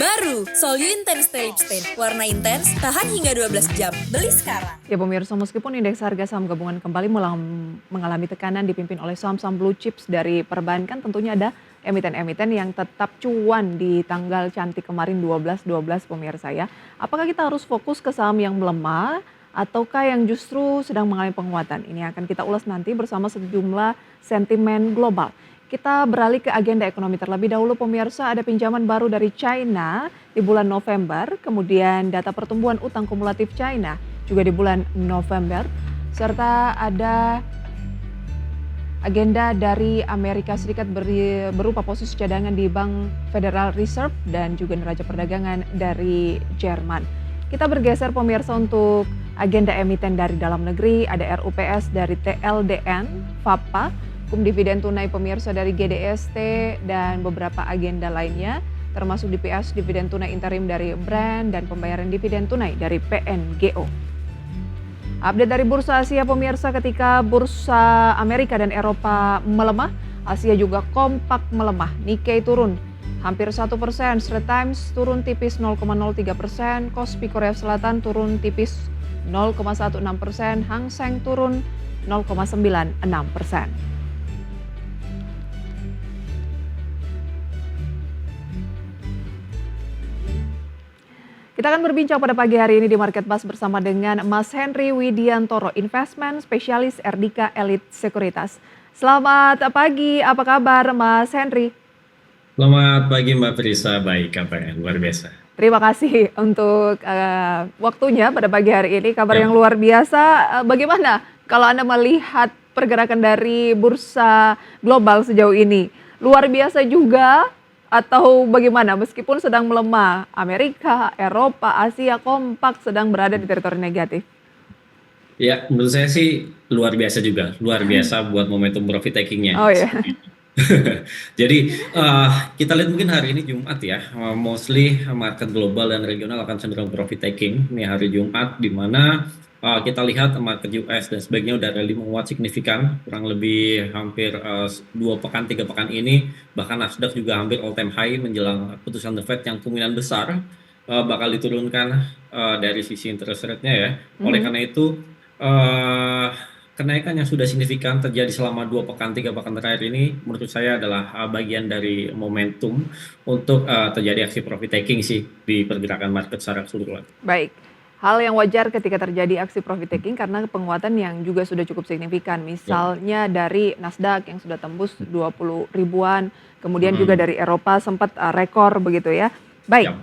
Baru, Solyu Intense Lip Stain. Warna intens, tahan hingga 12 jam. Beli sekarang. Ya pemirsa, meskipun indeks harga saham gabungan kembali mengalami tekanan dipimpin oleh saham-saham blue chips dari perbankan, tentunya ada emiten-emiten yang tetap cuan di tanggal cantik kemarin 12-12 pemirsa ya. Apakah kita harus fokus ke saham yang melemah ataukah yang justru sedang mengalami penguatan? Ini akan kita ulas nanti bersama sejumlah sentimen global. Kita beralih ke agenda ekonomi terlebih dahulu pemirsa, ada pinjaman baru dari China di bulan November, kemudian data pertumbuhan utang kumulatif China juga di bulan November, serta ada agenda dari Amerika Serikat berupa posisi cadangan di Bank Federal Reserve dan juga neraca perdagangan dari Jerman. Kita bergeser pemirsa untuk agenda emiten dari dalam negeri, ada RUPS dari TLDN, FAPA, dividen tunai pemirsa dari GDST dan beberapa agenda lainnya, termasuk DPS dividen tunai interim dari Brand dan pembayaran dividen tunai dari PNGO. Update dari Bursa Asia pemirsa, ketika Bursa Amerika dan Eropa melemah, Asia juga kompak melemah. Nikkei turun hampir 1%, Straits Times turun tipis 0,03%, Kospi Korea Selatan turun tipis 0,16%, Hang Seng turun 0,96%. Kita akan berbincang pada pagi hari ini di Market Bus bersama dengan Mas Henry Widiantoro, investment spesialis Erdika Elite Sekuritas. Selamat pagi, apa kabar Mas Henry? Selamat pagi Mbak Prisa, baik kabarnya luar biasa. Terima kasih untuk waktunya pada pagi hari ini, kabar yang luar biasa. Bagaimana kalau Anda melihat pergerakan dari bursa global sejauh ini? Luar biasa juga? Atau bagaimana, meskipun sedang melemah, Amerika, Eropa, Asia kompak sedang berada di teritori negatif? Ya, menurut saya sih luar biasa juga, luar biasa buat momentum profit takingnya. Oh ya. Jadi kita lihat mungkin hari ini Jumat ya, mostly market global dan regional akan cenderung profit taking. Ini hari Jumat di mana kita lihat market US dan sebagainya udah rally menguat signifikan, kurang lebih hampir 3 pekan ini, bahkan Nasdaq juga hampir all time high menjelang putusan The Fed yang kemungkinan besar bakal diturunkan dari sisi interest rate-nya ya. Oleh karena itu kenaikan yang sudah signifikan terjadi selama 3 pekan terakhir ini menurut saya adalah bagian dari momentum untuk terjadi aksi profit taking sih di pergerakan market secara keseluruhan. Baik. Hal yang wajar ketika terjadi aksi profit taking karena penguatan yang juga sudah cukup signifikan. Misalnya dari Nasdaq yang sudah tembus 20 ribuan, kemudian juga dari Eropa sempat rekor begitu ya. Baik,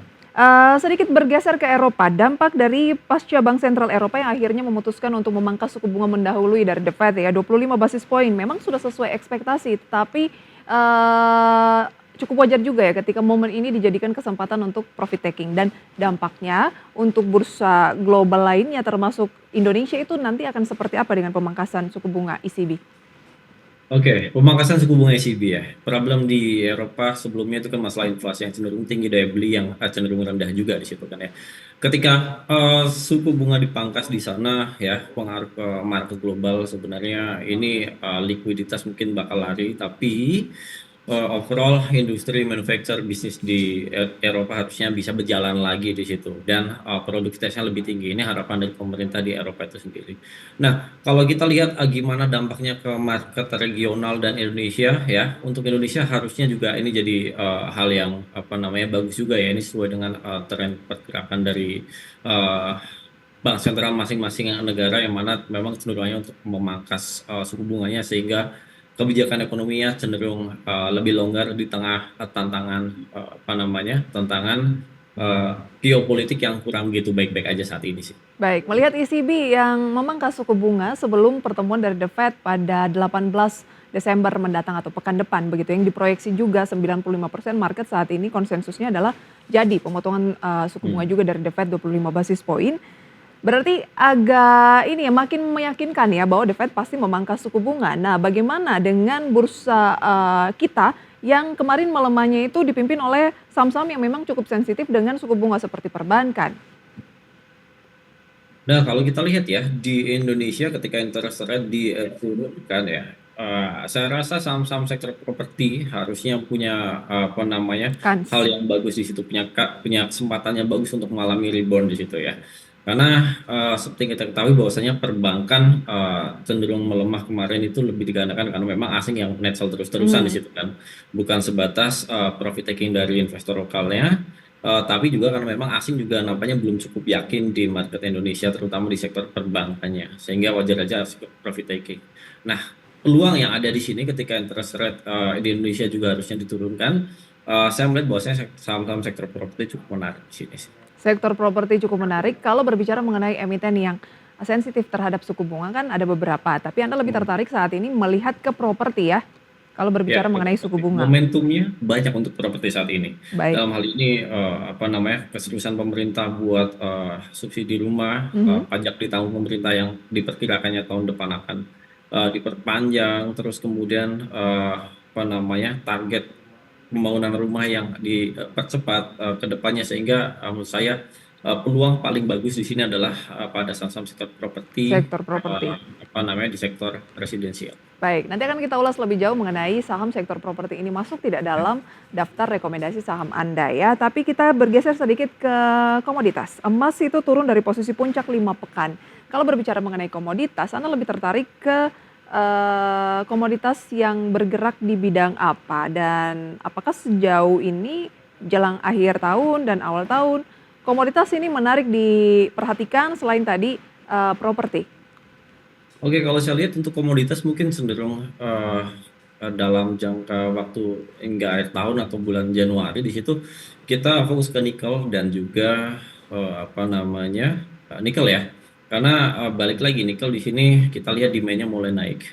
sedikit bergeser ke Eropa, dampak dari pasca Bank Sentral Eropa yang akhirnya memutuskan untuk memangkas suku bunga mendahului dari The Fed ya, 25 basis point. Memang sudah sesuai ekspektasi, tapi cukup wajar juga ya ketika momen ini dijadikan kesempatan untuk profit taking, dan dampaknya untuk bursa global lainnya termasuk Indonesia itu nanti akan seperti apa dengan pemangkasan suku bunga ECB? Oke, pemangkasan suku bunga ECB ya. Problem di Eropa sebelumnya itu kan masalah inflasi yang cenderung tinggi, daya beli yang cenderung rendah juga di situ kan ya. Ketika suku bunga dipangkas di sana ya, pengaruh ke market global sebenarnya ini likuiditas mungkin bakal lari, tapi overall industri manufacture bisnis di Eropa harusnya bisa berjalan lagi di situ dan produktivitasnya lebih tinggi. Ini harapan dari pemerintah di Eropa itu sendiri. Nah, kalau kita lihat gimana dampaknya ke market regional dan Indonesia ya, untuk Indonesia harusnya juga ini jadi hal yang bagus juga ya. Ini sesuai dengan tren pergerakan dari bank sentral masing-masing negara yang mana memang cenderungnya untuk memangkas suku bunganya sehingga kebijakan ekonominya cenderung lebih longgar di tengah tantangan geopolitik yang kurang begitu baik-baik aja saat ini sih. Baik, melihat ECB yang memangkas suku bunga sebelum pertemuan dari The Fed pada 18 Desember mendatang atau pekan depan begitu, yang diproyeksi juga 95% market saat ini konsensusnya adalah jadi pemotongan suku bunga juga dari The Fed 25 basis point. Berarti agak ini ya, makin meyakinkan ya bahwa The Fed pasti memangkas suku bunga. Nah, bagaimana dengan bursa kita yang kemarin melemahnya itu dipimpin oleh saham-saham yang memang cukup sensitif dengan suku bunga seperti perbankan? Nah, kalau kita lihat ya di Indonesia ketika interest rate diturunkan ya, Saya rasa saham-saham sektor properti harusnya punya apa namanya Kans. hal yang bagus di situ, punya kesempatan yang bagus untuk mengalami rebound di situ ya. Karena seperti kita ketahui bahwasanya perbankan cenderung melemah kemarin itu lebih dikarenakan karena memang asing yang net sell terus-terusan di Hmm. situ kan, bukan sebatas profit taking dari investor lokalnya. Tapi juga karena memang asing juga nampaknya belum cukup yakin di market Indonesia, terutama di sektor perbankannya, sehingga wajar aja harus profit taking. Nah, peluang yang ada di sini ketika interest rate di Indonesia juga harusnya diturunkan, saya melihat bahwasanya saham-saham sektor properti cukup menarik di sini sih. Sektor properti cukup menarik. Kalau berbicara mengenai emiten yang sensitif terhadap suku bunga kan ada beberapa, tapi Anda lebih tertarik saat ini melihat ke properti ya, kalau Ya, berbicara mengenai suku bunga. momentumnya banyak untuk properti saat ini. Baik. Dalam hal ini apa namanya keseriusan pemerintah buat subsidi rumah, Mhm. pajak ditanggung pemerintah yang diperkirakannya tahun depan akan diperpanjang, terus kemudian apa namanya target pembangunan rumah yang dipercepat ke depannya, sehingga menurut saya peluang paling bagus di sini adalah pada saham-saham sektor properti, Sektor properti. apa namanya di sektor residensial. Baik, nanti akan kita ulas lebih jauh mengenai saham sektor properti ini masuk tidak dalam daftar rekomendasi saham Anda ya. Tapi kita bergeser sedikit ke komoditas. Emas itu turun dari posisi puncak 5 pekan. Kalau berbicara mengenai komoditas, Anda lebih tertarik ke komoditas yang bergerak di bidang apa? Dan apakah sejauh ini jelang akhir tahun dan awal tahun, komoditas ini menarik diperhatikan selain tadi properti? Oke, kalau saya lihat untuk komoditas mungkin cenderung dalam jangka waktu hingga akhir tahun atau bulan Januari di situ kita fokus ke nikel dan juga apa namanya nikel ya. Karena balik lagi nikel di sini kita lihat demand-nya mulai naik.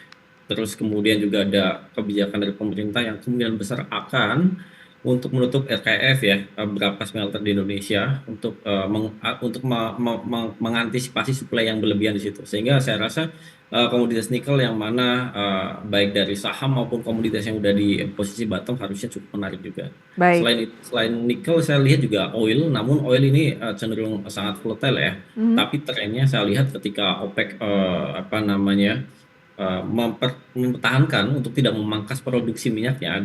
Terus kemudian juga ada kebijakan dari pemerintah yang kemungkinan besar akan untuk menutup RKF ya, beberapa smelter di Indonesia untuk mengantisipasi supply yang berlebihan di situ. Sehingga saya rasa komoditas nikel yang mana baik dari saham maupun komoditas yang udah di posisi bottom harusnya cukup menarik juga. Baik. Selain nikel saya lihat juga oil, namun oil ini cenderung sangat volatile ya. Mhm. Tapi trennya saya lihat ketika OPEC apa namanya mempertahankan untuk tidak memangkas produksi minyaknya,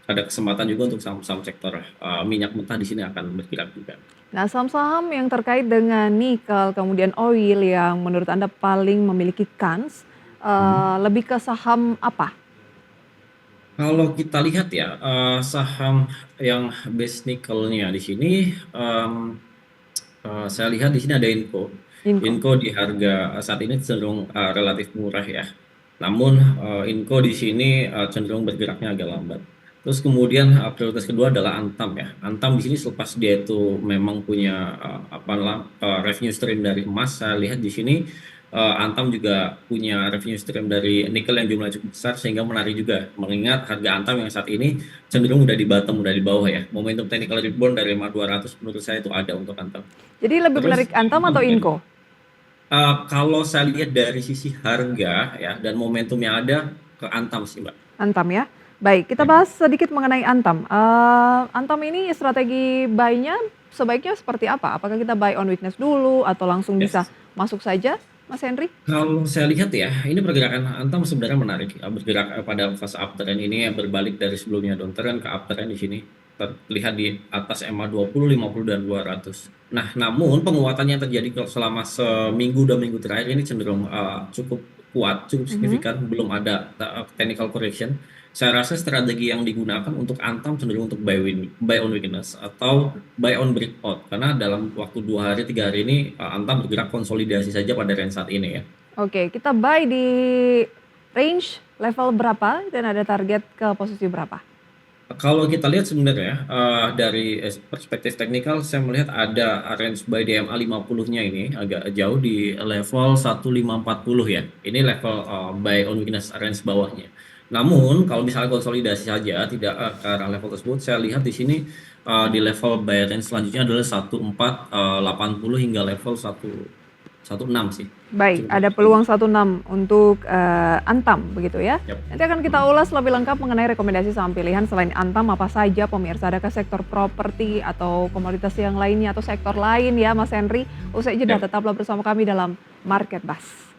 ada kesempatan juga untuk saham-saham sektor minyak mentah di sini akan bergerak juga. Nah, saham-saham yang terkait dengan nikel, kemudian oil yang menurut Anda paling memiliki kans, lebih ke saham apa? Kalau kita lihat ya, saham yang base nikelnya di sini, saya lihat di sini ada Inco. Inco. Inco di harga saat ini cenderung relatif murah ya. Namun Inco di sini cenderung bergeraknya agak lambat. Terus kemudian prioritas kedua adalah Antam ya. Antam di sini selepas dia itu memang punya revenue stream dari emas, saya lihat di sini Antam juga punya revenue stream dari nikel yang jumlahnya cukup besar, sehingga menarik juga. Mengingat harga Antam yang saat ini cenderung udah di bottom, udah di bawah ya. Momentum technical rebound dari 200 menurut saya itu ada untuk Antam. Jadi lebih menarik Antam atau Inco? Kalau saya lihat dari sisi harga ya dan momentum yang ada ke Antam sih Mbak. Antam ya. Baik, kita bahas sedikit mengenai Antam. Antam ini strategi buy-nya sebaiknya seperti apa? Apakah kita buy on weakness dulu atau langsung bisa Yes. masuk saja, Mas Henry? Kalau saya lihat ya, ini pergerakan Antam sebenarnya menarik. Bergerak pada fase uptrend ini berbalik dari sebelumnya downtrend ke uptrend di sini. Terlihat di atas EMA 20, 50 dan 200. Nah, namun penguatan yang terjadi selama seminggu 2 minggu terakhir ini cenderung cukup kuat, cukup signifikan, belum ada technical correction. Saya rasa strategi yang digunakan untuk Antam cenderung untuk buy on weakness atau buy on breakout, karena dalam waktu 2 hari 3 hari ini Antam bergerak konsolidasi saja pada range saat ini ya. Oke, kita buy di range level berapa dan ada target ke posisi berapa? Kalau kita lihat sebenarnya dari perspektif teknikal, saya melihat ada range buy DMA 50-nya ini agak jauh di level 1540 ya. Ini level buy on weakness range bawahnya. Namun kalau misalnya konsolidasi saja tidak ke arah level tersebut, saya lihat di sini di level buy range selanjutnya adalah 1480 hingga level 116 sih. Baik, Cukup ada bagus. peluang 16 untuk Antam begitu ya. Yap. Nanti akan kita ulas lebih lengkap mengenai rekomendasi saham pilihan selain Antam apa saja pemirsa, adakah sektor properti atau komoditas yang lainnya atau sektor lain ya Mas Henry. Usai jeda Yap. tetaplah bersama kami dalam Market Buzz.